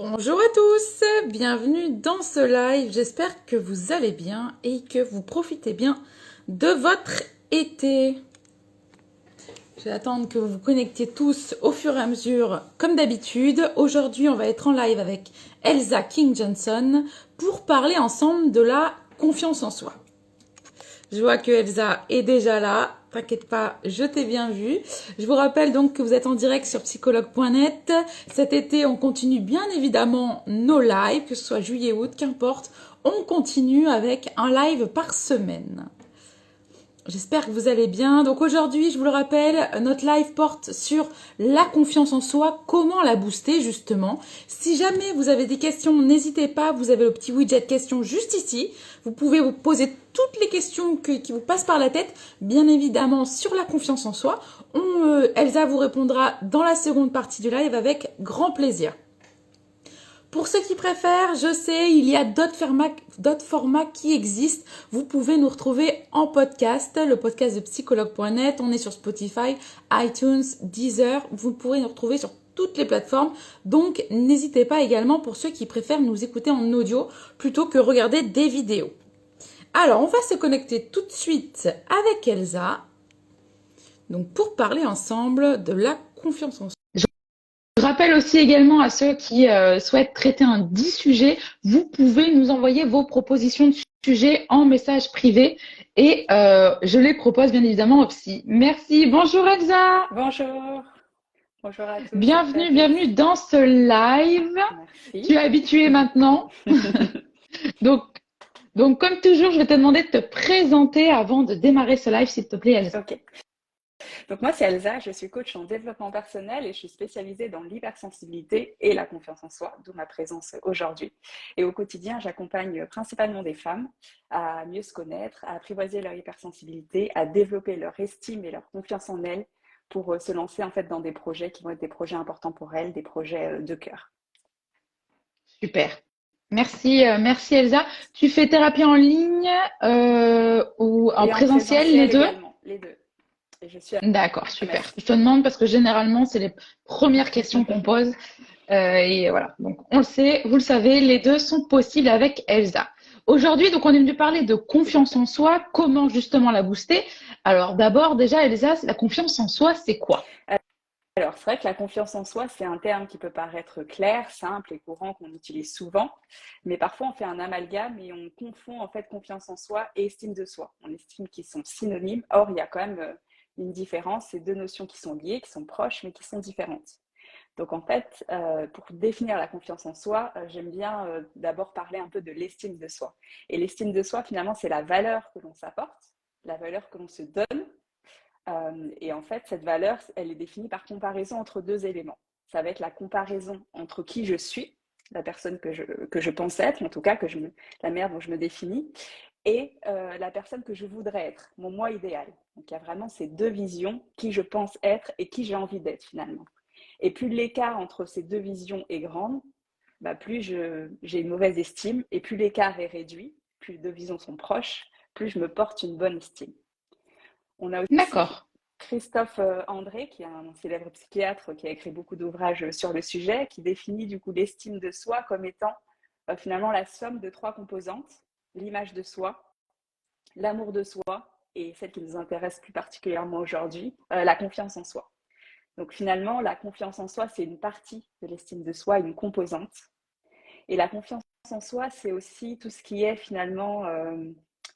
Bonjour à tous, bienvenue dans ce live. J'espère que vous allez bien et que vous profitez bien de votre été. Je vais attendre que vous vous connectiez tous au fur et à mesure, comme d'habitude. Aujourd'hui, on va être en live avec Elsa King-Johnson pour parler ensemble de la confiance en soi. Je vois que Elsa est déjà là. T'inquiète pas, je t'ai bien vu. Je vous rappelle donc que vous êtes en direct sur psychologue.net. Cet été, on continue bien évidemment nos lives, que ce soit juillet, août, qu'importe. On continue avec un live par semaine. J'espère que vous allez bien. Donc aujourd'hui, je vous le rappelle, notre live porte sur la confiance en soi, comment la booster justement. Si jamais vous avez des questions, n'hésitez pas, vous avez le petit widget questions juste ici. Vous pouvez vous poser toutes les questions qui vous passent par la tête, bien évidemment sur la confiance en soi. Elsa vous répondra dans la seconde partie du live avec grand plaisir. Pour ceux qui préfèrent, je sais, il y a d'autres formats qui existent. Vous pouvez nous retrouver en podcast, le podcast de psychologue.net. On est sur Spotify, iTunes, Deezer. Vous pourrez nous retrouver sur toutes les plateformes. Donc, n'hésitez pas également pour ceux qui préfèrent nous écouter en audio plutôt que regarder des vidéos. Alors, on va se connecter tout de suite avec Elsa. Donc, pour parler ensemble de la confiance en soi. Je rappelle aussi également à ceux qui souhaitent traiter un dit sujet, vous pouvez nous envoyer vos propositions de sujets en message privé et je les propose bien évidemment aussi. Merci. Bonjour Elsa. Bonjour, bonjour à tous et à Bienvenue toutes. dans ce live. Tu Merci. es habitué maintenant. Donc, donc comme toujours, je vais te demander de te présenter avant de démarrer ce live, s'il te plaît Elsa. Ok. Donc moi c'est Elsa, je suis coach en développement personnel et je suis spécialisée dans l'hypersensibilité et la confiance en soi, d'où ma présence aujourd'hui. Et au quotidien, j'accompagne principalement des femmes à mieux se connaître, à apprivoiser leur hypersensibilité, à développer leur estime et leur confiance en elles pour se lancer en fait dans des projets qui vont être des projets importants pour elles, des projets de cœur. Super. Merci, merci Elsa. Tu fais thérapie en ligne ou en Et en présentiel, les présentiel deux? également, les deux. Et je suis D'accord, à super. Metz. Je te demande parce que généralement, c'est les premières questions qu'on pose. Et voilà. Donc, on le sait, vous le savez, les deux sont possibles avec Elsa. Aujourd'hui, donc, on est venu parler de Tout à confiance fait. en soi, comment justement la booster. Alors, d'abord, déjà, Elsa, la confiance en soi, c'est quoi? Alors, c'est vrai que la confiance en soi, c'est un terme qui peut paraître clair, simple et courant qu'on utilise souvent, mais parfois on fait un amalgame et on confond en fait confiance en soi et estime de soi. On estime qu'ils sont synonymes, or il y a quand même une différence, c'est deux notions qui sont liées, qui sont proches, mais qui sont différentes. Donc en fait, pour définir la confiance en soi, j'aime bien d'abord parler un peu de l'estime de soi. Et l'estime de soi, finalement, c'est la valeur que l'on s'apporte, la valeur que l'on se donne et en fait, cette valeur, elle est définie par comparaison entre deux éléments. Ça va être la comparaison entre qui je suis, la personne que je pense être, en tout cas la manière dont je me définis, et la personne que je voudrais être, mon moi idéal. Donc il y a vraiment ces deux visions, qui je pense être et qui j'ai envie d'être finalement. Et plus l'écart entre ces deux visions est grand, bah, plus j'ai une mauvaise estime, et plus l'écart est réduit, plus les deux visions sont proches, plus je me porte une bonne estime. On a aussi D'accord. Christophe André, qui est un célèbre psychiatre qui a écrit beaucoup d'ouvrages sur le sujet, qui définit du coup l'estime de soi comme étant finalement la somme de trois composantes, l'image de soi, l'amour de soi et celle qui nous intéresse plus particulièrement aujourd'hui, la confiance en soi. Donc finalement, la confiance en soi, c'est une partie de l'estime de soi, une composante. Et la confiance en soi, c'est aussi tout ce qui est finalement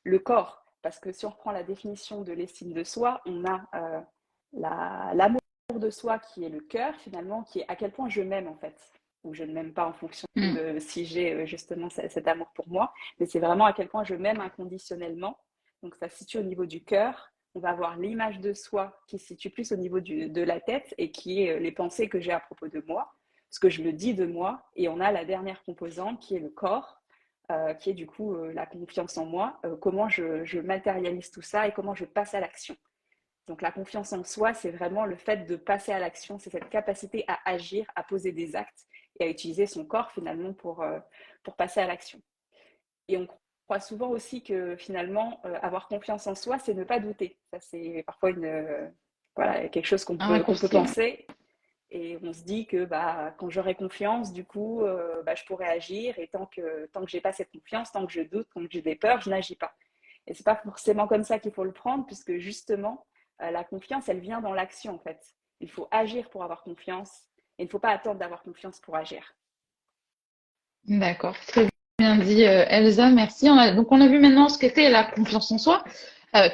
le corps. Parce que si on reprend la définition de l'estime de soi, on a l'amour de soi qui est le cœur, finalement, qui est à quel point je m'aime en fait. Ou je ne m'aime pas en fonction Hmm. de si j'ai justement cet amour pour moi, mais c'est vraiment à quel point je m'aime inconditionnellement. Donc ça se situe au niveau du cœur. On va avoir l'image de soi qui se situe plus au niveau de la tête et qui est les pensées que j'ai à propos de moi, ce que je me dis de moi. Et on a la dernière composante qui est le corps, qui est du coup la confiance en moi, comment je matérialise tout ça et comment je passe à l'action. Donc la confiance en soi, c'est vraiment le fait de passer à l'action, c'est cette capacité à agir, à poser des actes et à utiliser son corps finalement pour passer à l'action. Et on croit souvent aussi que finalement, avoir confiance en soi, c'est ne pas douter. Ça, c'est parfois voilà, quelque chose Un qu'on peut raccourci, ouais. penser. Et on se dit que quand j'aurai confiance, du coup, je pourrai agir. Et tant que j'ai pas cette confiance, tant que je doute, tant que j'ai des peurs, je n'agis pas. Et c'est pas forcément comme ça qu'il faut le prendre, puisque justement, la confiance, elle vient dans l'action, en fait. Il faut agir pour avoir confiance. Et il ne faut pas attendre d'avoir confiance pour agir. D'accord, très bien dit Elsa, merci. Donc on a vu maintenant ce qu'était la confiance en soi.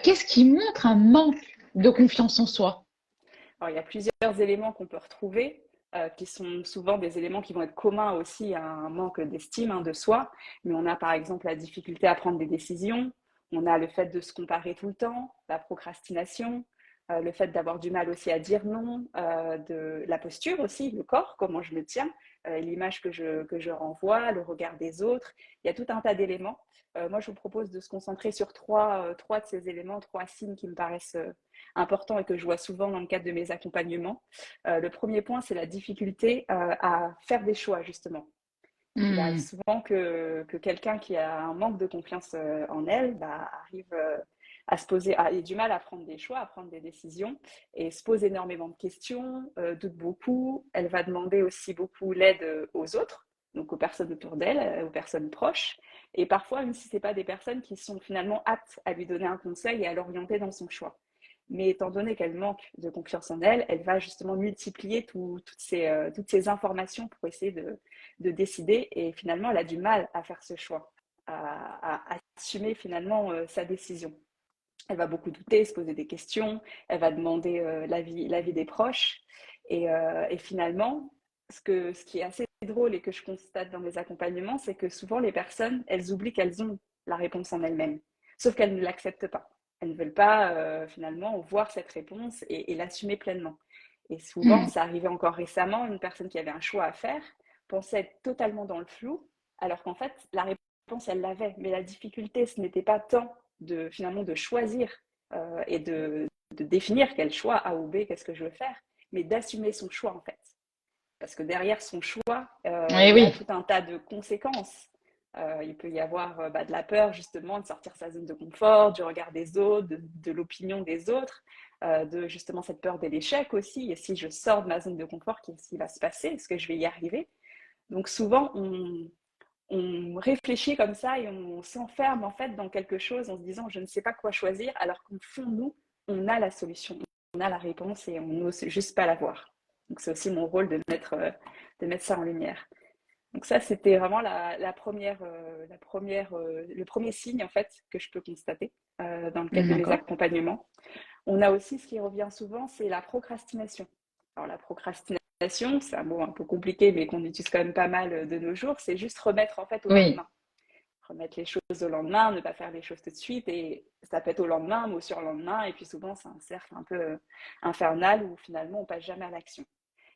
Qu'est-ce qui montre un manque de confiance en soi? Alors, il y a plusieurs éléments qu'on peut retrouver, qui sont souvent des éléments qui vont être communs aussi à un manque d'estime, de soi. Mais on a par exemple la difficulté à prendre des décisions, on a le fait de se comparer tout le temps, la procrastination, le fait d'avoir du mal aussi à dire non, de la posture aussi, le corps, comment je me tiens, l'image que je renvoie, le regard des autres. Il y a tout un tas d'éléments. Moi, je vous propose de se concentrer sur trois de ces éléments, trois signes qui me paraissent important et que je vois souvent dans le cadre de mes accompagnements. Le premier point, c'est la difficulté à faire des choix, justement. Il arrive Hmm. souvent que quelqu'un qui a un manque de confiance en elle arrive à se poser, ait du mal à prendre des choix, à prendre des décisions et se pose énormément de questions, doute beaucoup. Elle va demander aussi beaucoup l'aide aux autres, donc aux personnes autour d'elle, aux personnes proches. Et parfois, même si ce n'est pas des personnes qui sont finalement aptes à lui donner un conseil et à l'orienter dans son choix. Mais étant donné qu'elle manque de confiance en elle, elle va justement multiplier toutes ces informations pour essayer de décider. Et finalement, elle a du mal à faire ce choix, à assumer finalement sa décision. Elle va beaucoup douter, se poser des questions, elle va demander l'avis des proches. Et finalement, ce qui est assez drôle et que je constate dans mes accompagnements, c'est que souvent les personnes, elles oublient qu'elles ont la réponse en elles-mêmes, sauf qu'elles ne l'acceptent pas. Elles ne veulent pas finalement voir cette réponse et l'assumer pleinement. Et souvent, Hmm. ça arrivait encore récemment, une personne qui avait un choix à faire pensait être totalement dans le flou, alors qu'en fait, la réponse, elle l'avait. Mais la difficulté, ce n'était pas tant finalement de choisir et de définir quel choix A ou B, qu'est-ce que je veux faire, mais d'assumer son choix en fait. Parce que derrière son choix, Eh il y a oui, tout un tas de conséquences. Il peut y avoir de la peur justement de sortir sa zone de confort, du regard des autres, de l'opinion des autres, de justement cette peur de l'échec aussi. Et si je sors de ma zone de confort, qu'est-ce qui va se passer? Est-ce que je vais y arriver? Donc souvent, on réfléchit comme ça et on s'enferme en fait dans quelque chose en se disant je ne sais pas quoi choisir, alors qu'au fond, nous, on a la solution, on a la réponse et on n'ose juste pas la voir. Donc c'est aussi mon rôle de mettre ça en lumière. Donc ça, c'était vraiment le premier signe en fait que je peux constater dans le cadre de mes d'accord. accompagnements. On a aussi ce qui revient souvent, c'est la procrastination. Alors la procrastination, c'est un mot un peu compliqué, mais qu'on utilise quand même pas mal de nos jours, c'est juste remettre en fait au Oui, lendemain. Remettre les choses au lendemain, ne pas faire les choses tout de suite, et ça peut être au lendemain, mais au surlendemain, et puis souvent c'est un cercle un peu infernal où finalement on passe jamais à l'action.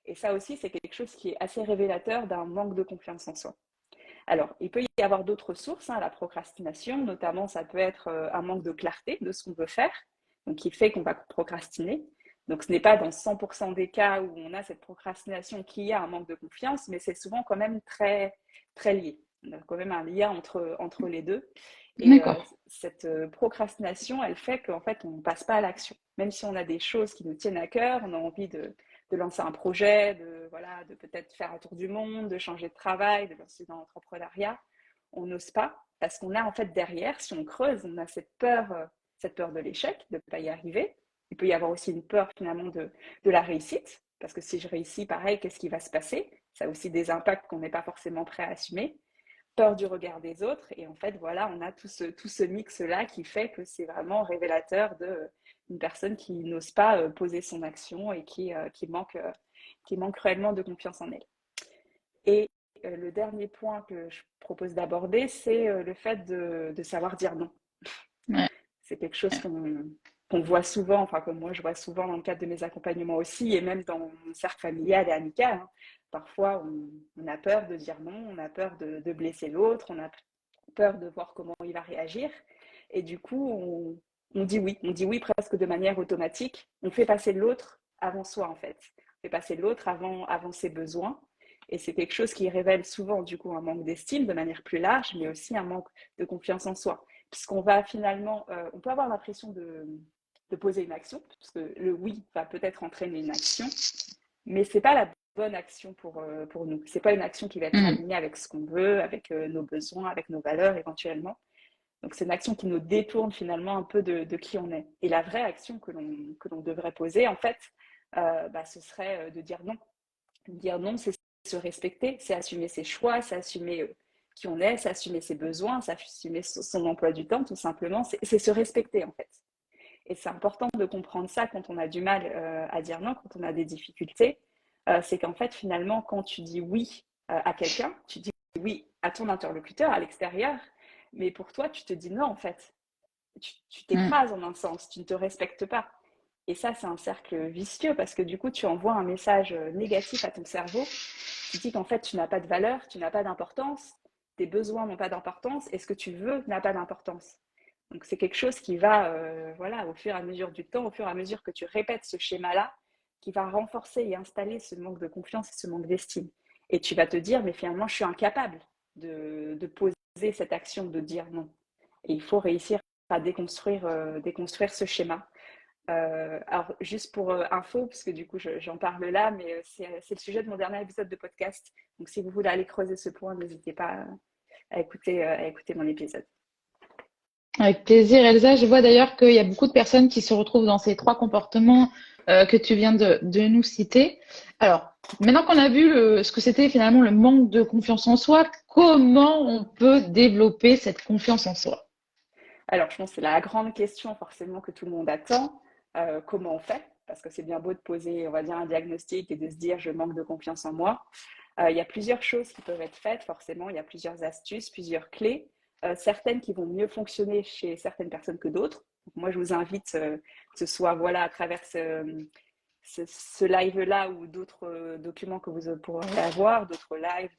Et ça aussi, c'est quelque chose qui est assez révélateur d'un manque de confiance en soi. Alors, il peut y avoir d'autres sources à la procrastination, notamment ça peut être un manque de clarté de ce qu'on veut faire, donc qui fait qu'on va procrastiner. Donc, ce n'est pas dans 100% des cas où on a cette procrastination qu'il y a un manque de confiance, mais c'est souvent quand même très, très lié. On a quand même un lien entre les deux. Et d'accord. cette procrastination, elle fait qu'en fait, on ne passe pas à l'action. Même si on a des choses qui nous tiennent à cœur, on a envie de lancer un projet, voilà, de peut-être faire un tour du monde, de changer de travail, de lancer dans l'entrepreneuriat, on n'ose pas parce qu'on a en fait derrière, si on creuse, on a cette peur de l'échec, de ne pas y arriver. Il peut y avoir aussi une peur finalement de la réussite, parce que si je réussis, pareil, qu'est-ce qui va se passer? Ça a aussi des impacts qu'on n'est pas forcément prêt à assumer. Peur du regard des autres. Et en fait, voilà, on a tout ce mix-là qui fait que c'est vraiment révélateur d'une personne qui n'ose pas poser son action et qui manque réellement de confiance en elle. Et le dernier point que je propose d'aborder, c'est le fait de savoir dire non. Ouais. C'est quelque chose qu'on voit souvent, enfin que moi je vois souvent dans le cadre de mes accompagnements aussi, et même dans mon cercle familial et amical. Hein. Parfois, on a peur de dire non, on a peur de blesser l'autre, on a peur de voir comment il va réagir. Et du coup, on dit oui presque de manière automatique. On fait passer l'autre avant soi, en fait. On fait passer l'autre avant ses besoins. Et c'est quelque chose qui révèle souvent, du coup, un manque d'estime de manière plus large, mais aussi un manque de confiance en soi. Puisqu'on va finalement, on peut avoir l'impression de poser une action, parce que le oui va peut-être entraîner une action, mais c'est pas la bonne action pour nous. C'est pas une action qui va être Mm. alignée avec ce qu'on veut, avec nos besoins, avec nos valeurs éventuellement. Donc c'est une action qui nous détourne finalement un peu de qui on est. Et la vraie action que l'on devrait poser, en fait, ce serait de dire non. Dire non, c'est se respecter, c'est assumer ses choix, c'est assumer qui on est, c'est assumer ses besoins, c'est assumer son emploi du temps, tout simplement. C'est se respecter, en fait. Et c'est important de comprendre ça quand on a du mal à dire non, quand on a des difficultés. C'est qu'en fait, finalement, quand tu dis oui à quelqu'un, tu dis oui à ton interlocuteur, à l'extérieur, mais pour toi, tu te dis non, en fait. Tu Mm. t'écrases en un sens, tu ne te respectes pas. Et ça, c'est un cercle vicieux parce que du coup, tu envoies un message négatif à ton cerveau qui dit qu'en fait, tu n'as pas de valeur, tu n'as pas d'importance, tes besoins n'ont pas d'importance et ce que tu veux n'a pas d'importance. Donc, c'est quelque chose qui va, voilà, au fur et à mesure du temps, au fur et à mesure que tu répètes ce schéma-là, qui va renforcer et installer ce manque de confiance et ce manque d'estime. Et tu vas te dire, mais finalement, je suis incapable de poser cette action de dire non. Et il faut réussir à déconstruire ce schéma. Alors, juste pour info, parce que du coup, j'en parle là, mais c'est le sujet de mon dernier épisode de podcast. Donc, si vous voulez aller creuser ce point, n'hésitez pas à écouter mon épisode. Avec plaisir, Elsa. Je vois d'ailleurs qu'il y a beaucoup de personnes qui se retrouvent dans ces trois comportements que tu viens de nous citer. Alors, maintenant qu'on a vu ce que c'était finalement le manque de confiance en soi, comment on peut développer cette confiance en soi? Alors, je pense que c'est la grande question forcément que tout le monde attend. Comment on fait? Parce que c'est bien beau de poser, on va dire, un diagnostic et de se dire je manque de confiance en moi. Il y a plusieurs choses qui peuvent être faites, forcément. Il y a plusieurs astuces, plusieurs clés. Certaines qui vont mieux fonctionner chez certaines personnes que d'autres. Donc, moi, je vous invite, que ce soit voilà, à travers ce live-là ou d'autres documents que vous pourrez avoir, d'autres lives,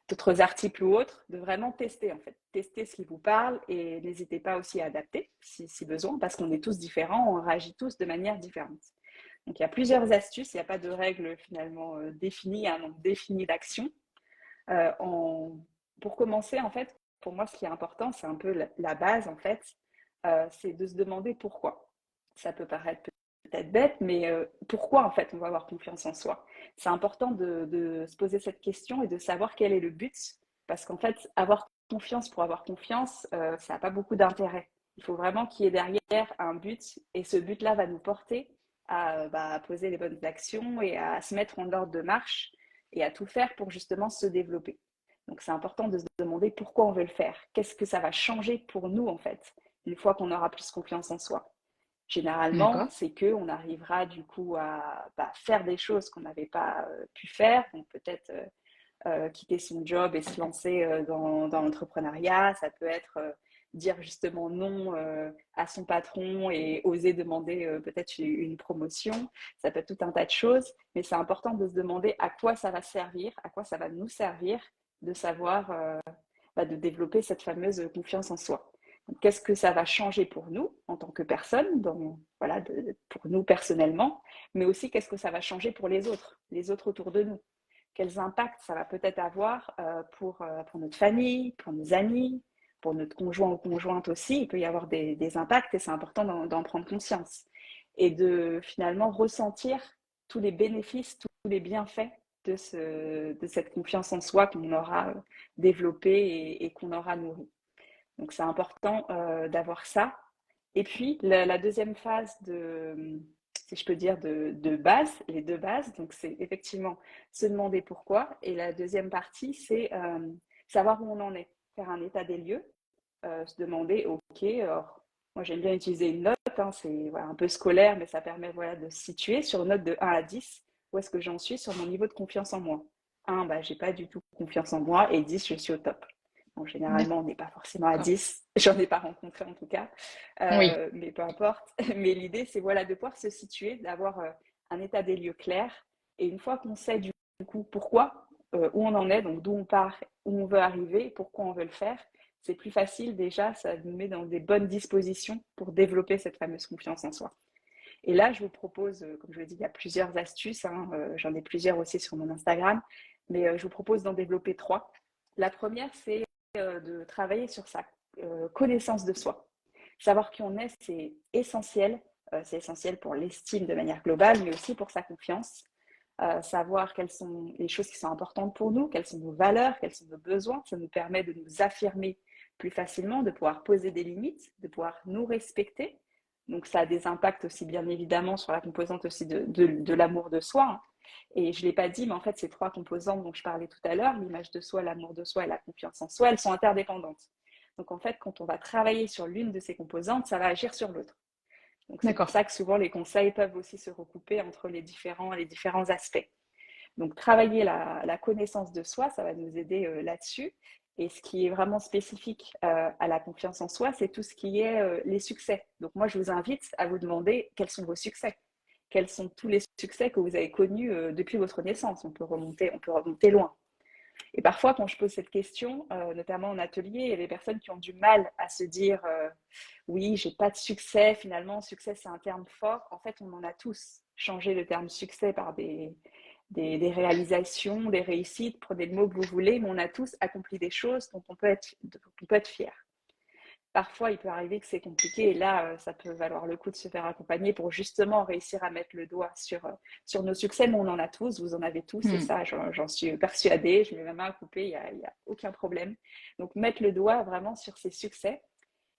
d'autres articles ou autres, de vraiment tester en fait, tester ce qui vous parle et n'hésitez pas aussi à adapter si besoin, parce qu'on est tous différents, on réagit tous de manière différente. Donc il y a plusieurs astuces, il n'y a pas de règle finalement définie, un nombre défini d'actions. Euh, en... Pour commencer, en fait, pour moi, ce qui est important, c'est un peu la base en fait, c'est de se demander pourquoi. Ça peut paraître peut-être bête, mais pourquoi en fait on va avoir confiance en soi? C'est important de se poser cette question et de savoir quel est le but, parce qu'en fait, avoir confiance pour avoir confiance, ça n'a pas beaucoup d'intérêt. Il faut vraiment qu'il y ait derrière un but, et ce but-là va nous porter à poser les bonnes actions et à se mettre en ordre de marche et à tout faire pour justement se développer. Donc c'est important de se demander pourquoi on veut le faire. Qu'est-ce que ça va changer pour nous en fait, une fois qu'on aura plus confiance en soi? Généralement, D'accord. c'est qu'on arrivera du coup à faire des choses qu'on n'avait pas pu faire. Donc peut-être quitter son job et se lancer dans l'entrepreneuriat. Ça peut être dire justement non à son patron et oser demander peut-être une promotion. Ça peut être tout un tas de choses, mais c'est important de se demander à quoi ça va servir, à quoi ça va nous servir de savoir, de développer cette fameuse confiance en soi. Qu'est-ce que ça va changer pour nous en tant que personne, voilà, pour nous personnellement, mais aussi qu'est-ce que ça va changer pour les autres autour de nous. Quels impacts ça va peut-être avoir pour notre famille, pour nos amis, pour notre conjoint ou conjointe aussi. Il peut y avoir des impacts et c'est important d'en prendre conscience. Et de finalement ressentir tous les bénéfices, tous les bienfaits de cette confiance en soi qu'on aura développée et qu'on aura nourrie. Donc c'est important d'avoir ça. Et puis la deuxième phase si je peux dire, de base, les deux bases, donc c'est effectivement se demander pourquoi. Et la deuxième partie, c'est savoir où on en est, faire un état des lieux, se demander, ok, alors moi j'aime bien utiliser une note, hein, c'est voilà, un peu scolaire, mais ça permet voilà, de se situer sur une note de 1 à 10, où est-ce que j'en suis sur mon niveau de confiance en moi. 1, j'ai pas du tout confiance en moi, et 10, je suis au top. Bon, généralement, on n'est pas forcément à D'accord. 10. J'en ai pas rencontré en tout cas, Oui. mais peu importe. Mais l'idée, c'est voilà, de pouvoir se situer, d'avoir un état des lieux clair. Et une fois qu'on sait du coup pourquoi, où on en est, donc d'où on part, où on veut arriver, pourquoi on veut le faire, c'est plus facile déjà, ça nous met dans des bonnes dispositions pour développer cette fameuse confiance en soi. Et là, je vous propose, comme je l'ai dit, il y a plusieurs astuces, hein, j'en ai plusieurs aussi sur mon Instagram, mais je vous propose d'en développer trois. La première, c'est de travailler sur sa connaissance de soi. Savoir qui on est, c'est essentiel C'est essentiel pour l'estime de manière globale, mais aussi pour sa confiance. Savoir quelles sont les choses qui sont importantes pour nous, quelles sont nos valeurs, quels sont nos besoins. Ça nous permet de nous affirmer plus facilement, de pouvoir poser des limites, de pouvoir nous respecter. Donc ça a des impacts aussi bien évidemment sur la composante aussi de l'amour de soi, hein. Et je ne l'ai pas dit, mais en fait ces trois composantes dont je parlais tout à l'heure, l'image de soi, l'amour de soi et la confiance en soi, elles sont interdépendantes. Donc en fait quand on va travailler sur l'une de ces composantes, ça va agir sur l'autre. Donc c'est pour D'accord. ça que souvent les conseils peuvent aussi se recouper entre les différents aspects. Donc travailler la connaissance de soi, ça va nous aider là-dessus. Et ce qui est vraiment spécifique à la confiance en soi, c'est tout ce qui est les succès. Donc moi, je vous invite à vous demander quels sont vos succès. Quels sont tous les succès que vous avez connus depuis votre naissance. On peut remonter loin. Et parfois, quand je pose cette question, notamment en atelier, il y a des personnes qui ont du mal à se dire oui, j'ai pas de succès. Finalement, succès, c'est un terme fort. En fait, on en a tous. Changé le terme succès par des réalisations, des réussites, prenez le mot que vous voulez, mais on a tous accompli des choses dont on peut être fier. Parfois, il peut arriver que c'est compliqué et là, ça peut valoir le coup de se faire accompagner pour justement réussir à mettre le doigt sur nos succès. Mais on en a tous, vous en avez tous et Hmm. ça, j'en suis persuadée. Je mets ma main à couper, il y a aucun problème. Donc, mettre le doigt vraiment sur ces succès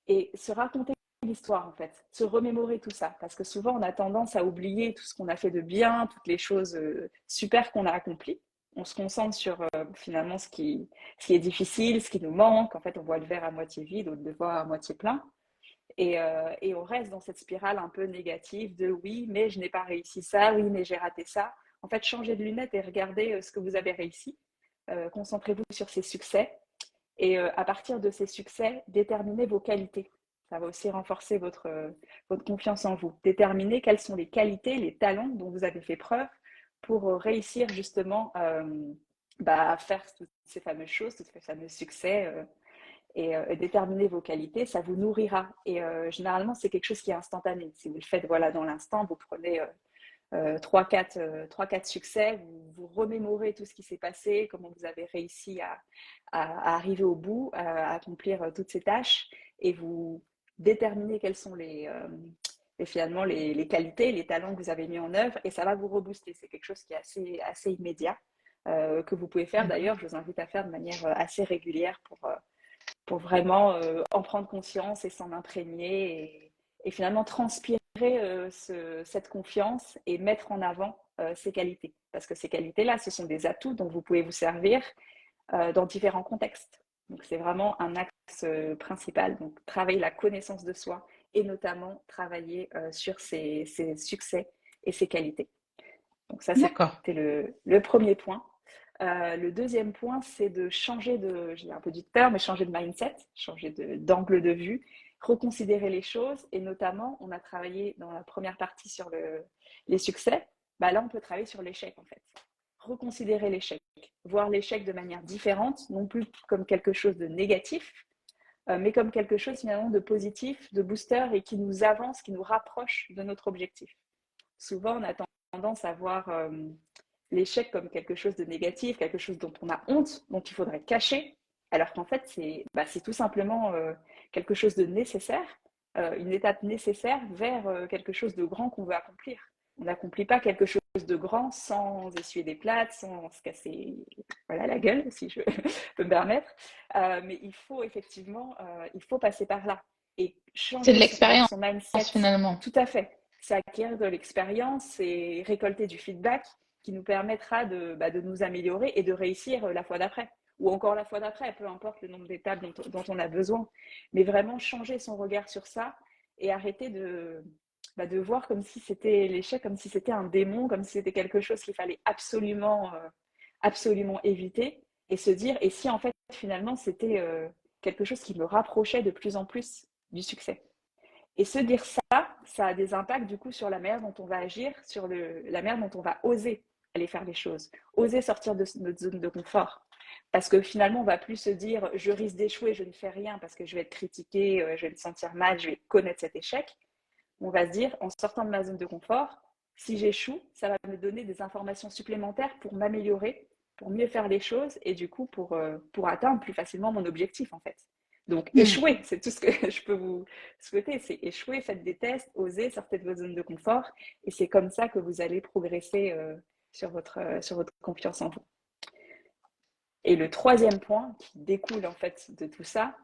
et se raconter l'histoire en fait, se remémorer tout ça. Parce que souvent, on a tendance à oublier tout ce qu'on a fait de bien, toutes les choses super qu'on a accomplies. On se concentre sur finalement ce qui est difficile, ce qui nous manque. En fait, on voit le verre à moitié vide ou le verre à moitié plein. Et on reste dans cette spirale un peu négative de oui, mais je n'ai pas réussi ça, oui, mais j'ai raté ça. En fait, changez de lunettes et regardez ce que vous avez réussi. Concentrez-vous sur ces succès. Et à partir de ces succès, déterminez vos qualités. Ça va aussi renforcer votre confiance en vous. Déterminez quelles sont les qualités, les talents dont vous avez fait preuve pour réussir justement à faire toutes ces fameuses choses, tous ces fameux succès. Et déterminer vos qualités, ça vous nourrira. Et généralement, c'est quelque chose qui est instantané. Si vous le faites voilà, dans l'instant, vous prenez 3-4 succès, vous remémorez tout ce qui s'est passé, comment vous avez réussi à arriver au bout, à accomplir toutes ces tâches, et vous déterminez quelles sont finalement les qualités, les talents que vous avez mis en œuvre, et ça va vous rebooster. C'est quelque chose qui est assez immédiat, que vous pouvez faire. D'accord. D'ailleurs, je vous invite à faire de manière assez régulière pour vraiment en prendre conscience et s'en imprégner et finalement transpirer cette confiance et mettre en avant ces qualités. Parce que ces qualités-là, ce sont des atouts dont vous pouvez vous servir dans différents contextes. Donc c'est vraiment un axe principal. Donc travailler la connaissance de soi et notamment travailler sur ses succès et ses qualités. Donc ça, D'accord. c'était le premier point. Le deuxième point, c'est de changer j'ai un peu dit peur, mais changer de mindset, changer d'angle de vue, reconsidérer les choses. Et notamment, on a travaillé dans la première partie sur les succès. Bah là, on peut travailler sur l'échec, en fait. Reconsidérer l'échec, voir l'échec de manière différente, non plus comme quelque chose de négatif, mais comme quelque chose finalement de positif, de booster et qui nous avance, qui nous rapproche de notre objectif. Souvent, on a tendance à voir l'échec comme quelque chose de négatif, quelque chose dont on a honte, dont il faudrait cacher, alors qu'en fait, c'est tout simplement quelque chose de nécessaire, une étape nécessaire vers quelque chose de grand qu'on veut accomplir. On n'accomplit pas quelque chose de grand sans essuyer des plâtres, sans se casser voilà, la gueule, si je peux me permettre. Mais il faut effectivement, il faut passer par là et C'est de changer l'expérience son mindset. finalement. Tout à fait. C'est acquérir de l'expérience et récolter du feedback qui nous permettra de nous améliorer et de réussir la fois d'après. Ou encore la fois d'après, peu importe le nombre d'étapes dont on a besoin. Mais vraiment changer son regard sur ça et arrêter de voir comme si c'était l'échec, comme si c'était un démon, comme si c'était quelque chose qu'il fallait absolument éviter. Et se dire, et si en fait finalement c'était quelque chose qui me rapprochait de plus en plus du succès. Et se dire ça, ça a des impacts du coup sur la manière dont on va agir, sur la manière dont on va oser aller faire les choses, oser sortir de notre zone de confort. Parce que finalement, on va plus se dire je risque d'échouer, je ne fais rien parce que je vais être critiqué, je vais me sentir mal, je vais connaître cet échec. On va se dire en sortant de ma zone de confort, si j'échoue, ça va me donner des informations supplémentaires pour m'améliorer, pour mieux faire les choses et du coup pour atteindre plus facilement mon objectif en fait. Donc, Mm. échouez, c'est tout ce que je peux vous souhaiter, c'est échouer, faites des tests, osez, sortez de votre zone de confort, et c'est comme ça que vous allez progresser sur votre confiance en vous. Et le troisième point qui découle en fait de tout ça,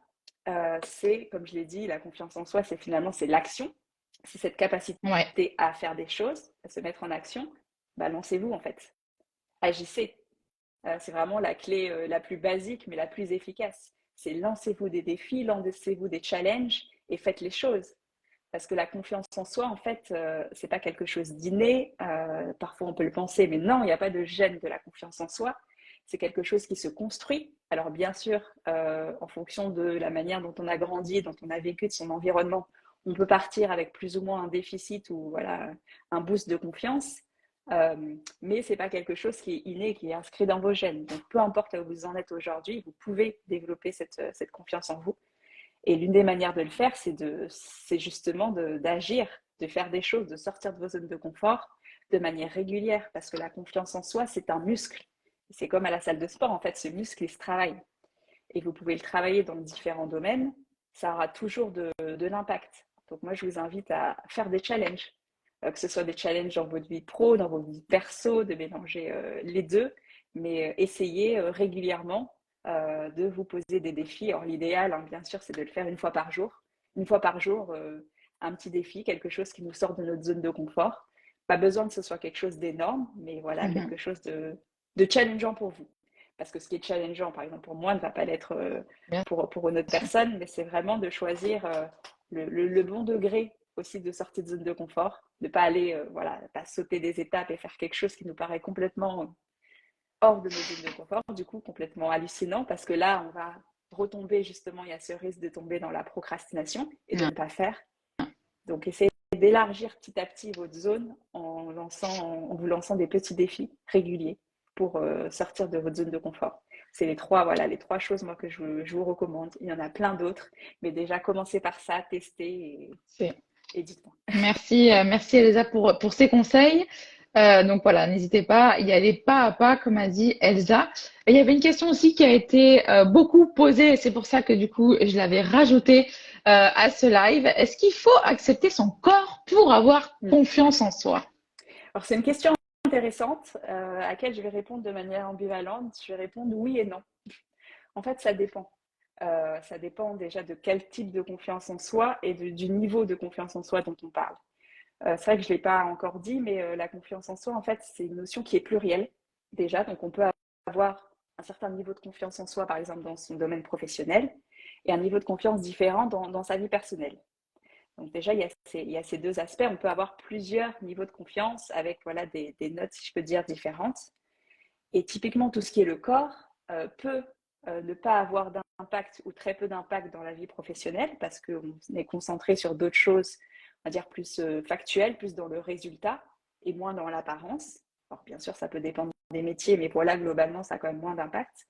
c'est, comme je l'ai dit, la confiance en soi, c'est finalement c'est l'action, c'est cette capacité Ouais. à faire des choses, à se mettre en action. Bah, lancez-vous en fait, agissez. C'est vraiment la clé la plus basique, mais la plus efficace. C'est lancez-vous des défis, lancez-vous des challenges et faites les choses. Parce que la confiance en soi, en fait, c'est pas quelque chose d'inné. Parfois, on peut le penser, mais non, il n'y a pas de gène de la confiance en soi. C'est quelque chose qui se construit. Alors, bien sûr, en fonction de la manière dont on a grandi, dont on a vécu, de son environnement, on peut partir avec plus ou moins un déficit ou voilà, un boost de confiance. Mais c'est pas quelque chose qui est inné, qui est inscrit dans vos gènes. Donc, peu importe où vous en êtes aujourd'hui, vous pouvez développer cette confiance en vous. Et l'une des manières de le faire, c'est justement d'agir, de faire des choses, de sortir de vos zones de confort de manière régulière, parce que la confiance en soi, c'est un muscle. C'est comme à la salle de sport, en fait, ce muscle, il se travaille. Et vous pouvez le travailler dans différents domaines, ça aura toujours de l'impact. Donc moi, je vous invite à faire des challenges, que ce soit des challenges dans votre vie pro, dans votre vie perso, de mélanger les deux, mais essayez régulièrement de vous poser des défis. Alors l'idéal, hein, bien sûr, c'est de le faire une fois par jour. Une fois par jour, un petit défi, quelque chose qui nous sort de notre zone de confort. Pas besoin que ce soit quelque chose d'énorme, mais voilà, Mhm. quelque chose de challengeant pour vous. Parce que ce qui est challengeant, par exemple, pour moi, ne va pas l'être Bien pour une autre sûr. personne, mais c'est vraiment de choisir le bon degré aussi de sortie de zone de confort, de ne pas aller, voilà, pas sauter des étapes et faire quelque chose qui nous paraît complètement hors de nos zones de confort, du coup complètement hallucinant, parce que là, on va retomber justement, il y a ce risque de tomber dans la procrastination et de Ouais. ne pas faire. Donc, essayez d'élargir petit à petit votre zone en vous lançant des petits défis réguliers pour sortir de votre zone de confort. C'est voilà, les trois choses moi, que je vous recommande. Il y en a plein d'autres, mais déjà commencez par ça, testez C'est- et dites-moi. Merci, merci Elsa pour ces conseils. Donc voilà, n'hésitez pas, il y a des pas à pas, comme a dit Elsa. Et il y avait une question aussi qui a été beaucoup posée, et c'est pour ça que du coup, je l'avais rajoutée à ce live. Est-ce qu'il faut accepter son corps pour avoir confiance en soi? Alors, c'est une question intéressante à laquelle je vais répondre de manière ambivalente. Je vais répondre oui et non. En fait, ça dépend. Ça dépend déjà de quel type de confiance en soi et du niveau de confiance en soi dont on parle. C'est vrai que je ne l'ai pas encore dit, mais la confiance en soi, en fait, c'est une notion qui est plurielle déjà. Donc, on peut avoir un certain niveau de confiance en soi, par exemple, dans son domaine professionnel, et un niveau de confiance différent dans sa vie personnelle. Donc déjà, il y a ces deux aspects. On peut avoir plusieurs niveaux de confiance avec voilà, des notes, si je peux dire, différentes. Et typiquement, tout ce qui est le corps peut ne pas avoir d'impact ou très peu d'impact dans la vie professionnelle parce qu'on est concentré sur d'autres choses, on va dire plus factuelles, plus dans le résultat et moins dans l'apparence. Alors bien sûr, ça peut dépendre des métiers, mais voilà, globalement, ça a quand même moins d'impact.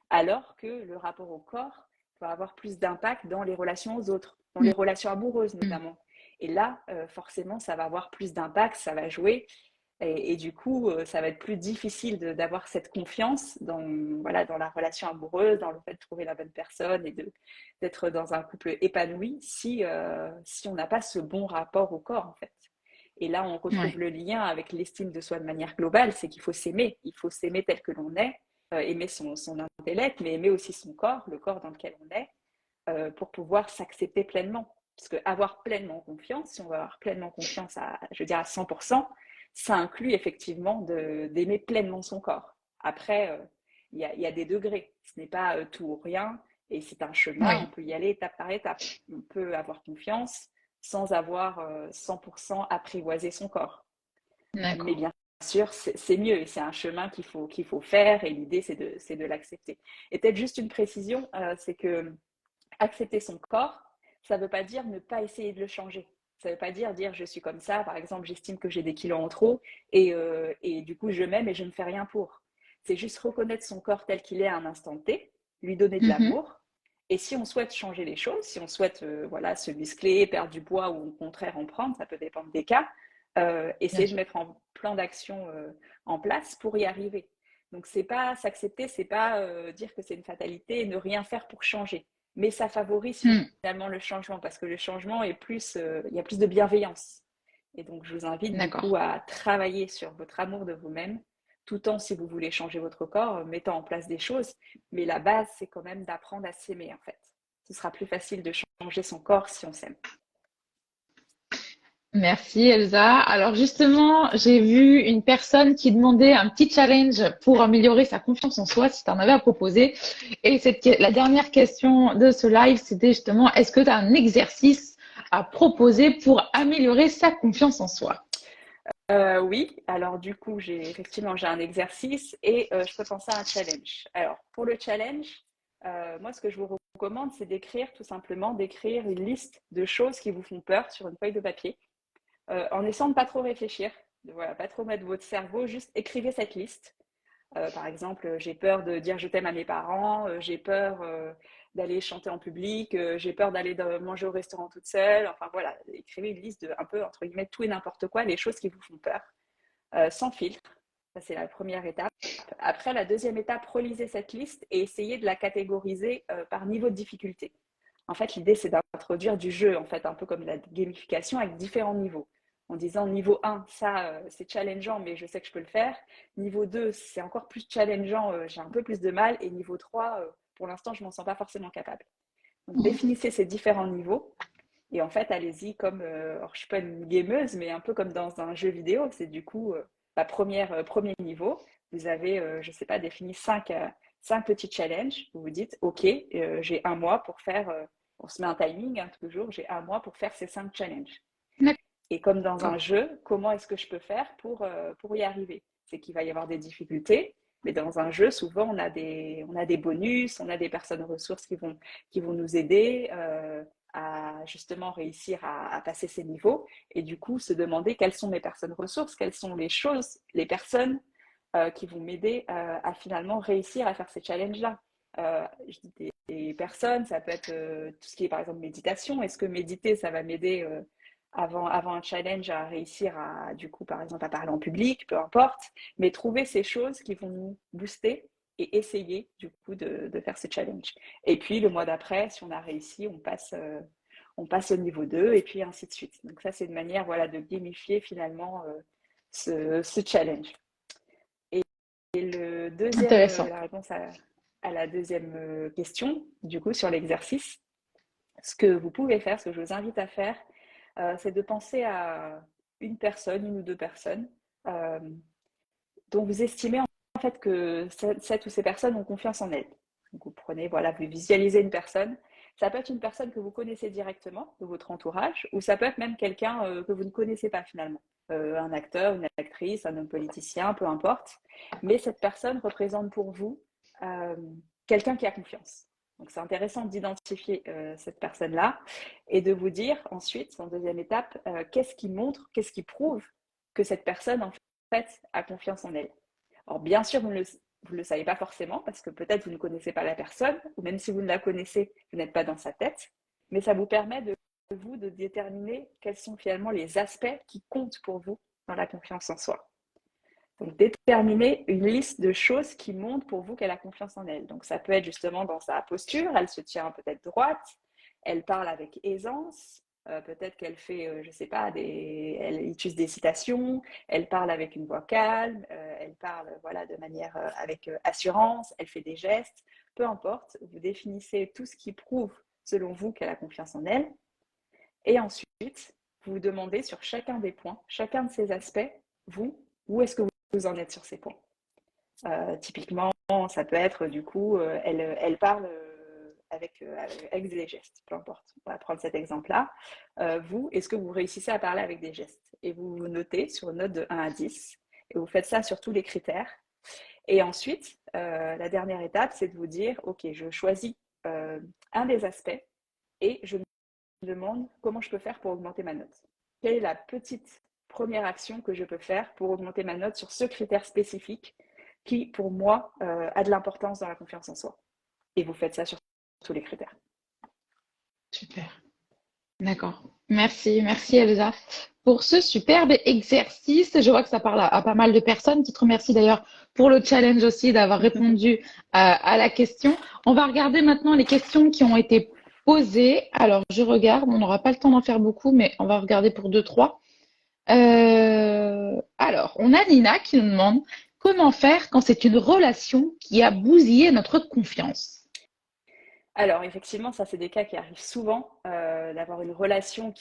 Alors que le rapport au corps va avoir plus d'impact dans les relations aux autres, dans les relations amoureuses notamment. Et là, forcément, ça va avoir plus d'impact, ça va jouer. Et du coup, ça va être plus difficile d'avoir cette confiance voilà, dans la relation amoureuse, dans le fait de trouver la bonne personne et d'être dans un couple épanoui si on n'a pas ce bon rapport au corps, en fait. Et là, on retrouve Ouais. le lien avec l'estime de soi de manière globale, c'est qu'il faut s'aimer. Il faut s'aimer tel que l'on est, aimer son intellect, mais aimer aussi son corps, le corps dans lequel on est, pour pouvoir s'accepter pleinement. Parce que avoir pleinement confiance, si on veut avoir pleinement confiance je veux dire à 100%, ça inclut effectivement d'aimer pleinement son corps. Après, il y a des degrés. Ce n'est pas tout ou rien. Et c'est un chemin, on Oui, peut y aller étape par étape. On peut avoir confiance sans avoir 100% apprivoisé son corps. Mais d'accord. bien sûr, c'est mieux et c'est un chemin qu'il faut faire et l'idée, c'est de l'accepter. Et peut-être juste une précision, c'est que accepter son corps, ça ne veut pas dire ne pas essayer de le changer. Ça ne veut pas dire je suis comme ça, par exemple, j'estime que j'ai des kilos en trop et du coup je m'aime et je ne fais rien pour. C'est juste reconnaître son corps tel qu'il est à un instant T, lui donner de Mhm. l'amour. Et si on souhaite changer les choses, si on souhaite voilà, se muscler, perdre du poids ou au contraire en prendre, ça peut dépendre des cas, Bien essayer de sûr. mettre un plan d'action en place pour y arriver. Donc c'est pas s'accepter, c'est pas dire que c'est une fatalité et ne rien faire pour changer. mais ça favorise Hmm, finalement le changement parce que le changement est plus, il y a plus de bienveillance. Et donc, je vous invite du d'accord. coup à travailler sur votre amour de vous-même, tout en, si vous voulez changer votre corps, mettant en place des choses. Mais la base, c'est quand même d'apprendre à s'aimer en fait. Ce sera plus facile de changer son corps si on s'aime. Merci Elsa. Alors justement, j'ai vu une personne qui demandait un petit challenge pour améliorer sa confiance en soi, si tu en avais à proposer. Et la dernière question de ce live, c'était justement, est-ce que tu as un exercice à proposer pour améliorer sa confiance en soi? Oui, alors du coup, effectivement j'ai un exercice et je peux penser à un challenge. Alors pour le challenge, moi ce que je vous recommande, c'est d'écrire tout simplement, d'écrire une liste de choses qui vous font peur sur une feuille de papier, en essayant de pas trop réfléchir, de voilà, pas trop mettre votre cerveau, juste écrivez cette liste. Par exemple, j'ai peur de dire je t'aime à mes parents, j'ai peur d'aller chanter en public, j'ai peur d'aller manger au restaurant toute seule. Enfin voilà, écrivez une liste de un peu entre guillemets tout et n'importe quoi, les choses qui vous font peur, sans filtre. Ça, c'est la première étape. Après, la deuxième étape, relisez cette liste et essayez de la catégoriser par niveau de difficulté. En fait, l'idée, c'est d'introduire du jeu, en fait, un peu comme la gamification avec différents niveaux. En disant niveau 1, ça, c'est challengeant, mais je sais que je peux le faire. Niveau 2, c'est encore plus challengeant, j'ai un peu plus de mal. Et niveau 3, pour l'instant, je ne m'en sens pas forcément capable. Donc, définissez ces différents niveaux. Et en fait, allez-y comme, alors, je ne suis pas une gameuse, mais un peu comme dans un jeu vidéo. C'est du coup, premier niveau. Vous avez, je ne sais pas, défini cinq petits challenges. Vous vous dites, OK, j'ai un mois pour faire, on se met un timing, hein, toujours, j'ai un mois pour faire ces 5 challenges. Et comme dans un D'accord. jeu, comment est-ce que je peux faire pour y arriver? C'est qu'il va y avoir des difficultés, mais dans un jeu, souvent, on a des bonus, on a des personnes ressources qui vont nous aider à justement réussir à passer ces niveaux. Et du coup, se demander quelles sont mes personnes ressources, quelles sont les choses, les personnes qui vont m'aider à finalement réussir à faire ces challenges-là. Je dis des personnes, ça peut être tout ce qui est par exemple méditation. Est-ce que méditer, ça va m'aider avant un challenge à réussir à, du coup, par exemple, à parler en public, peu importe, mais trouver ces choses qui vont nous booster et essayer, du coup, de faire ces challenges. Et puis, le mois d'après, si on a réussi, on passe au niveau 2 et puis ainsi de suite. Donc ça, c'est une manière voilà, de gamifier finalement ce challenge. Et le deuxième, Intéressant. la réponse à la deuxième question, du coup, sur l'exercice, ce que vous pouvez faire, ce que je vous invite à faire, c'est de penser à une personne, une ou deux personnes, euh, dont vous estimez en fait que cette ou ces personnes ont confiance en elles. Donc vous prenez, voilà, vous visualisez une personne. Ça peut être une personne que vous connaissez directement de votre entourage, ou ça peut être même quelqu'un que vous ne connaissez pas finalement. Un acteur, une actrice, un homme politicien, peu importe. Mais cette personne représente pour vous euh, quelqu'un qui a confiance. Donc c'est intéressant d'identifier cette personne-là et de vous dire ensuite, en deuxième étape, qu'est-ce qui montre, qu'est-ce qui prouve que cette personne en fait a confiance en elle. Alors bien sûr, vous ne le savez pas forcément parce que peut-être vous ne connaissez pas la personne ou même si vous ne la connaissez, vous n'êtes pas dans sa tête, mais ça vous permet de vous de déterminer quels sont finalement les aspects qui comptent pour vous dans la confiance en soi. Donc, déterminer une liste de choses qui montrent pour vous qu'elle a confiance en elle. Donc, ça peut être justement dans sa posture, elle se tient peut-être droite, elle parle avec aisance, peut-être qu'elle fait, je ne sais pas, elle utilise des citations, elle parle avec une voix calme, elle parle voilà, de manière avec assurance, elle fait des gestes, peu importe, vous définissez tout ce qui prouve, selon vous, qu'elle a confiance en elle. Et ensuite, vous vous demandez sur chacun des points, chacun de ces aspects, vous, où est-ce que vous en êtes sur ces points. Typiquement, ça peut être du coup, elle parle avec des gestes, peu importe. On va prendre cet exemple-là. Vous, est-ce que vous réussissez à parler avec des gestes? Et vous vous notez sur une note de 1 à 10, et vous faites ça sur tous les critères. Et ensuite, la dernière étape, c'est de vous dire, OK, je choisis un des aspects et je me demande comment je peux faire pour augmenter ma note. Quelle est la petite première action que je peux faire pour augmenter ma note sur ce critère spécifique qui, pour moi, a de l'importance dans la confiance en soi. Et vous faites ça sur tous les critères. Super. D'accord. Merci Elsa pour ce superbe exercice. Je vois que ça parle à pas mal de personnes qui te remercient d'ailleurs pour le challenge aussi d'avoir répondu à la question. On va regarder maintenant les questions qui ont été posées. Alors, je regarde, on n'aura pas le temps d'en faire beaucoup, mais on va regarder pour deux, trois. Alors, on a Nina qui nous demande comment faire quand c'est une relation qui a bousillé notre confiance. Alors, effectivement, ça, c'est des cas qui arrivent souvent, d'avoir une relation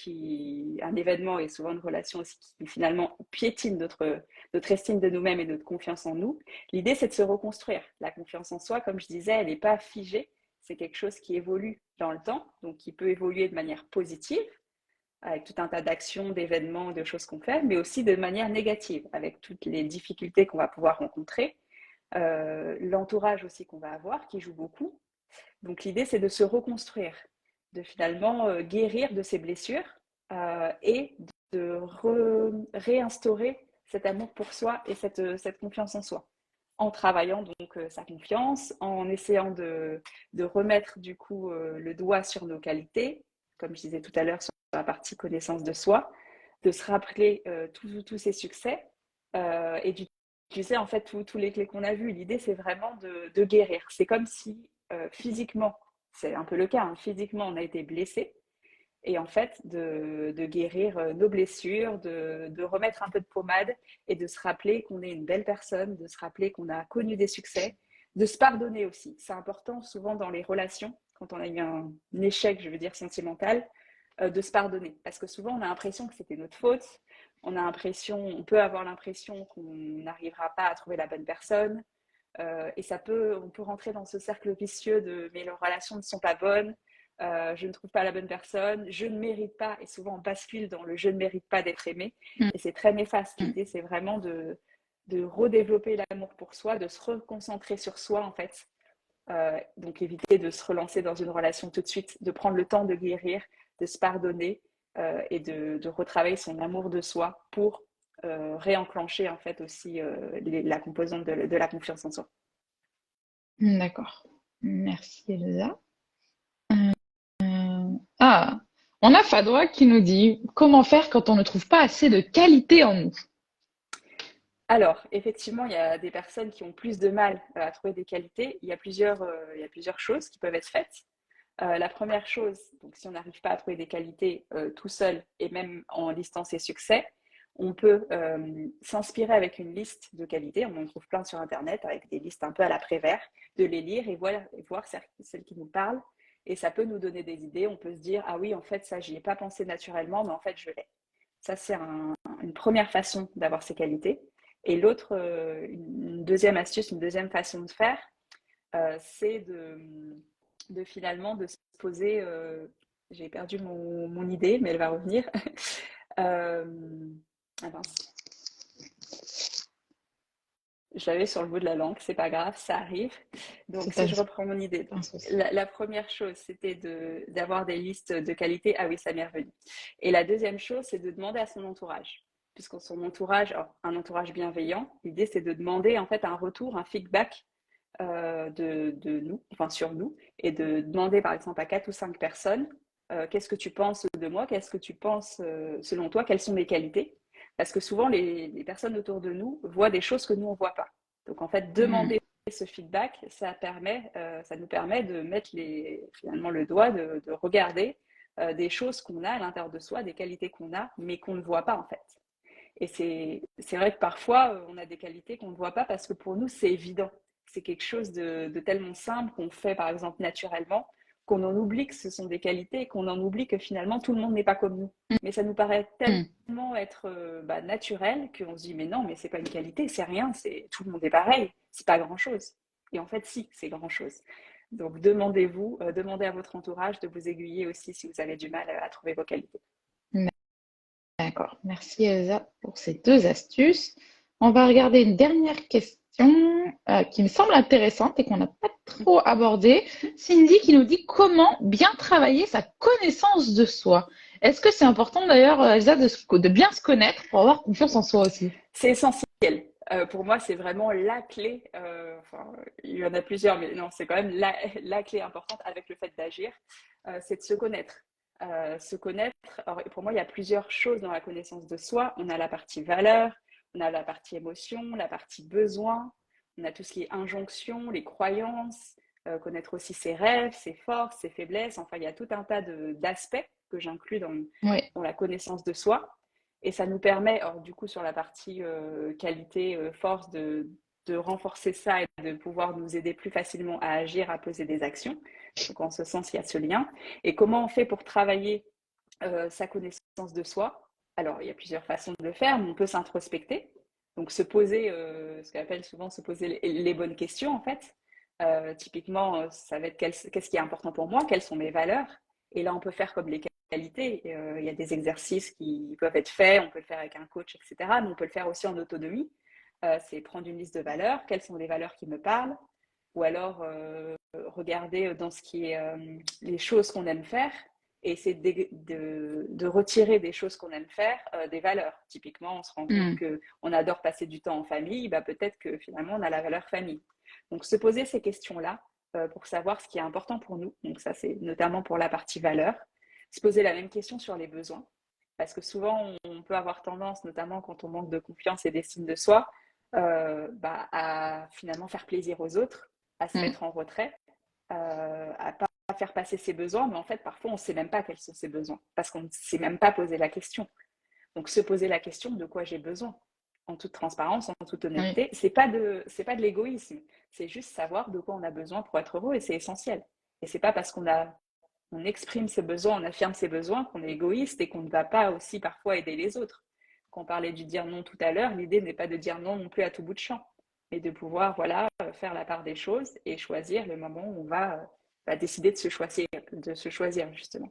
un événement et souvent une relation aussi qui finalement piétine notre estime de nous-mêmes et notre confiance en nous. L'idée, c'est de se reconstruire. La confiance en soi, comme je disais, elle n'est pas figée. C'est quelque chose qui évolue dans le temps, donc qui peut évoluer de manière positive, avec tout un tas d'actions, d'événements, de choses qu'on fait, mais aussi de manière négative, avec toutes les difficultés qu'on va pouvoir rencontrer, l'entourage aussi qu'on va avoir, qui joue beaucoup. Donc l'idée, c'est de se reconstruire, de finalement guérir de ses blessures et de réinstaurer cet amour pour soi et cette confiance en soi. En travaillant donc sa confiance, en essayant de remettre du coup le doigt sur nos qualités, comme je disais tout à l'heure sur la partie connaissance de soi, de se rappeler tous ses succès et d'utiliser en fait tous les clés qu'on a vues. L'idée, c'est vraiment de guérir. C'est comme si physiquement, c'est un peu le cas, hein, physiquement, on a été blessé. Et en fait, de guérir nos blessures, de remettre un peu de pommade et de se rappeler qu'on est une belle personne, de se rappeler qu'on a connu des succès, de se pardonner aussi. C'est important souvent dans les relations, quand on a eu un échec, je veux dire, sentimental, de se pardonner. Parce que souvent, on a l'impression que c'était notre faute, on peut avoir l'impression qu'on n'arrivera pas à trouver la bonne personne, et on peut rentrer dans ce cercle vicieux de mais leurs relations ne sont pas bonnes, je ne trouve pas la bonne personne, je ne mérite pas, et souvent on bascule dans le je ne mérite pas d'être aimé, Mm, et c'est très néfaste. mm. L'idée, c'est vraiment de redévelopper l'amour pour soi, de se reconcentrer sur soi en fait. Donc éviter de se relancer dans une relation tout de suite, de prendre le temps de guérir, de se pardonner et de retravailler son amour de soi pour réenclencher en fait aussi la composante de la confiance en soi. D'accord. Merci Elsa. Ah, on a Fadwa qui nous dit comment faire quand on ne trouve pas assez de qualité en nous. Alors, effectivement, il y a des personnes qui ont plus de mal à trouver des qualités. Il y a plusieurs choses qui peuvent être faites. La première chose, donc si on n'arrive pas à trouver des qualités tout seul et même en listant ses succès, on peut s'inspirer avec une liste de qualités. On en trouve plein sur Internet avec des listes un peu à la Prévert, de les lire et voir celles qui nous parlent. Et ça peut nous donner des idées. On peut se dire, ah oui, en fait, ça, j'y ai pas pensé naturellement, mais en fait, je l'ai. Ça, c'est une première façon d'avoir ces qualités. Et l'autre, une deuxième astuce, une deuxième façon de faire, c'est finalement de se poser. J'ai perdu mon idée, mais elle va revenir. euh, ah mince, je l'avais sur le bout de la langue, c'est pas grave, ça arrive. Donc C'est si pas, je reprends mon idée, pas un donc, souci. la première chose, c'était d'avoir des listes de qualité. Ah oui, ça m'est revenu. Et la deuxième chose, c'est de demander à son entourage. Puisqu'on son entourage, alors, un entourage bienveillant, l'idée c'est de demander en fait un retour, un feedback de nous, enfin sur nous, et de demander par exemple à 4 ou 5 personnes qu'est-ce que tu penses de moi, qu'est-ce que tu penses selon toi, quelles sont mes qualités. Parce que souvent les personnes autour de nous voient des choses que nous on voit pas. Donc en fait, Mm, demander ce feedback, ça nous permet de mettre finalement le doigt, de regarder des choses qu'on a à l'intérieur de soi, des qualités qu'on a, mais qu'on ne voit pas en fait. Et c'est vrai que parfois, on a des qualités qu'on ne voit pas parce que pour nous, c'est évident. C'est quelque chose de tellement simple qu'on fait, par exemple, naturellement, qu'on en oublie que ce sont des qualités et qu'on en oublie que finalement, tout le monde n'est pas comme nous. Mais ça nous paraît mm. tellement être naturel qu'on se dit, mais non, mais c'est pas une qualité, c'est rien, tout le monde est pareil, c'est pas grand-chose. Et en fait, si, c'est grand-chose. Donc, demandez à votre entourage de vous aiguiller aussi si vous avez du mal à trouver vos qualités. D'accord. Merci Elsa pour ces deux astuces. On va regarder une dernière question qui me semble intéressante et qu'on n'a pas trop abordée. Cindy qui nous dit comment bien travailler sa connaissance de soi. Est-ce que c'est important d'ailleurs, Elsa, de bien se connaître pour avoir confiance en soi aussi? C'est essentiel. Pour moi, c'est vraiment la clé. Enfin, il y en a plusieurs, mais non, c'est quand même la clé importante avec le fait d'agir, c'est de se connaître. Se connaître. Alors, pour moi, il y a plusieurs choses dans la connaissance de soi. On a la partie valeur, on a la partie émotion, la partie besoin, on a tout ce qui est injonction, les croyances, connaître aussi ses rêves, ses forces, ses faiblesses. Enfin, il y a tout un tas d'aspects que j'inclus Oui. dans la connaissance de soi. Et ça nous permet, alors, du coup, sur la partie qualité, force, de renforcer ça et de pouvoir nous aider plus facilement à agir, à poser des actions. Donc, en ce sens, il y a ce lien. Et comment on fait pour travailler sa connaissance de soi? Alors, il y a plusieurs façons de le faire, mais on peut s'introspecter. Donc, se poser, ce qu'on appelle souvent se poser les bonnes questions, en fait. Typiquement, ça va être qu'est-ce qui est important pour moi? Quelles sont mes valeurs? Et là, on peut faire comme les qualités. Il y a des exercices qui peuvent être faits, on peut le faire avec un coach, etc. Mais on peut le faire aussi en autonomie. C'est prendre une liste de valeurs. Quelles sont les valeurs qui me parlent? Ou alors regarder dans ce qui est les choses qu'on aime faire et essayer de retirer des choses qu'on aime faire des valeurs. Typiquement, on se rend compte qu'on adore passer du temps en famille, bah, peut-être que finalement on a la valeur famille. Donc se poser ces questions-là pour savoir ce qui est important pour nous. Donc ça, c'est notamment pour la partie valeur. Se poser la même question sur les besoins. Parce que souvent, on peut avoir tendance, notamment quand on manque de confiance et d'estime de soi, à finalement faire plaisir aux autres, à se mettre en retrait, à pas faire passer ses besoins, mais en fait, parfois, on ne sait même pas quels sont ses besoins, parce qu'on ne s'est même pas posé la question. Donc, se poser la question de quoi j'ai besoin, en toute transparence, en toute honnêteté, c'est pas de l'égoïsme, c'est juste savoir de quoi on a besoin pour être heureux, et c'est essentiel. Et c'est pas parce on exprime ses besoins, on affirme ses besoins qu'on est égoïste et qu'on ne va pas aussi parfois aider les autres. Quand on parlait du dire non tout à l'heure, l'idée n'est pas de dire non non plus à tout bout de champ, mais de pouvoir faire la part des choses et choisir le moment où on va décider de se choisir justement.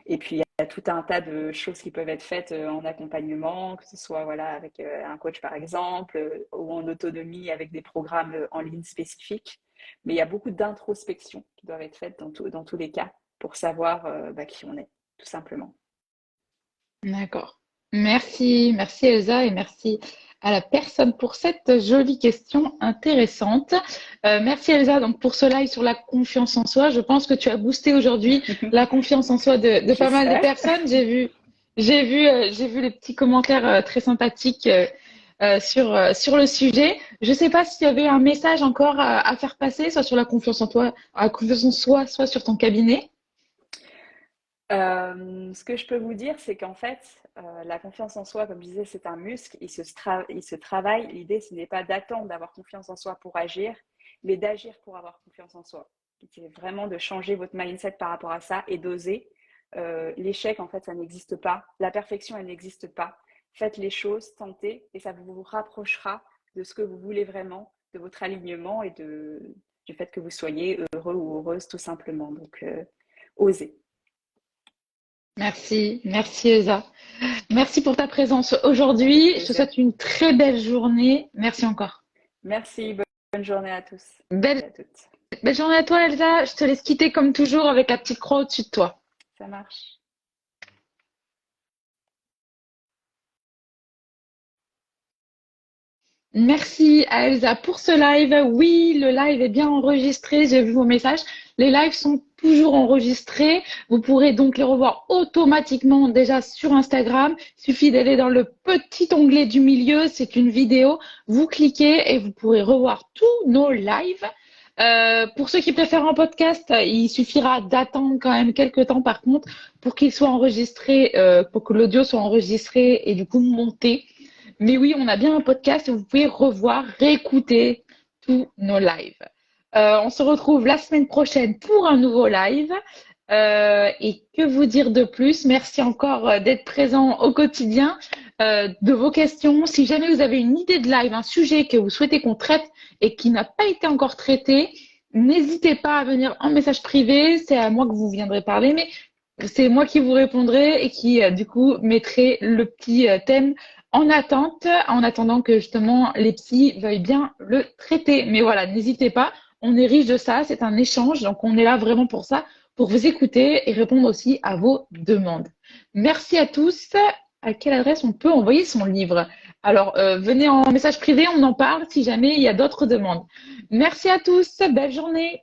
Et puis il y a tout un tas de choses qui peuvent être faites en accompagnement, que ce soit avec un coach par exemple, ou en autonomie avec des programmes en ligne spécifiques. Mais il y a beaucoup d'introspection qui doivent être faites dans tous les cas pour savoir qui on est, tout simplement. D'accord. Merci, merci Elsa et merci à la personne pour cette jolie question intéressante. Merci Elsa donc pour ce live sur la confiance en soi. Je pense que tu as boosté aujourd'hui la confiance en soi de pas mal de personnes. J'ai vu les petits commentaires très sympathiques sur le sujet. Je ne sais pas s'il y avait un message encore à faire passer, soit sur la confiance en toi, la confiance en soi, soit sur ton cabinet. Ce que je peux vous dire, c'est qu'en fait, la confiance en soi, comme je disais, c'est un muscle, il se travaille. L'idée, ce n'est pas d'attendre d'avoir confiance en soi pour agir, mais d'agir pour avoir confiance en soi. C'est vraiment de changer votre mindset par rapport à ça et d'oser. L'échec, en fait, ça n'existe pas. La perfection, elle n'existe pas. Faites les choses, tentez, et ça vous rapprochera de ce que vous voulez vraiment, de votre alignement et du fait que vous soyez heureux ou heureuse, tout simplement. Donc, osez. Merci, merci Elsa. Merci pour ta présence aujourd'hui. Je te souhaite une très belle journée. Merci encore. Merci, bonne journée à tous Belle, et à toutes. belle journée à toi Elsa. Je te laisse quitter comme toujours avec la petite croix au-dessus de toi. Ça marche. Merci à Elsa pour ce live. Oui, le live est bien enregistré. J'ai vu vos messages. Les lives sont toujours enregistrés. Vous pourrez donc les revoir automatiquement déjà sur Instagram. Il suffit d'aller dans le petit onglet du milieu. C'est une vidéo. Vous cliquez et vous pourrez revoir tous nos lives. Pour ceux qui préfèrent un podcast, il suffira d'attendre quand même quelques temps par contre pour qu'il soit enregistré, pour que l'audio soit enregistré et du coup monté. Mais oui, on a bien un podcast et vous pouvez revoir, réécouter tous nos lives. On se retrouve la semaine prochaine pour un nouveau live. Et que vous dire de plus? Merci encore d'être présent au quotidien, de vos questions. Si jamais vous avez une idée de live, un sujet que vous souhaitez qu'on traite et qui n'a pas été encore traité, n'hésitez pas à venir en message privé. C'est à moi que vous viendrez parler, mais c'est moi qui vous répondrai et qui, du coup, mettrai le petit thème en attente, en attendant que justement les psys veuillent bien le traiter. Mais voilà, n'hésitez pas, on est riche de ça, c'est un échange, donc on est là vraiment pour ça, pour vous écouter et répondre aussi à vos demandes. Merci à tous. À quelle adresse on peut envoyer son livre? Alors, venez en message privé, on en parle si jamais il y a d'autres demandes. Merci à tous, belle journée.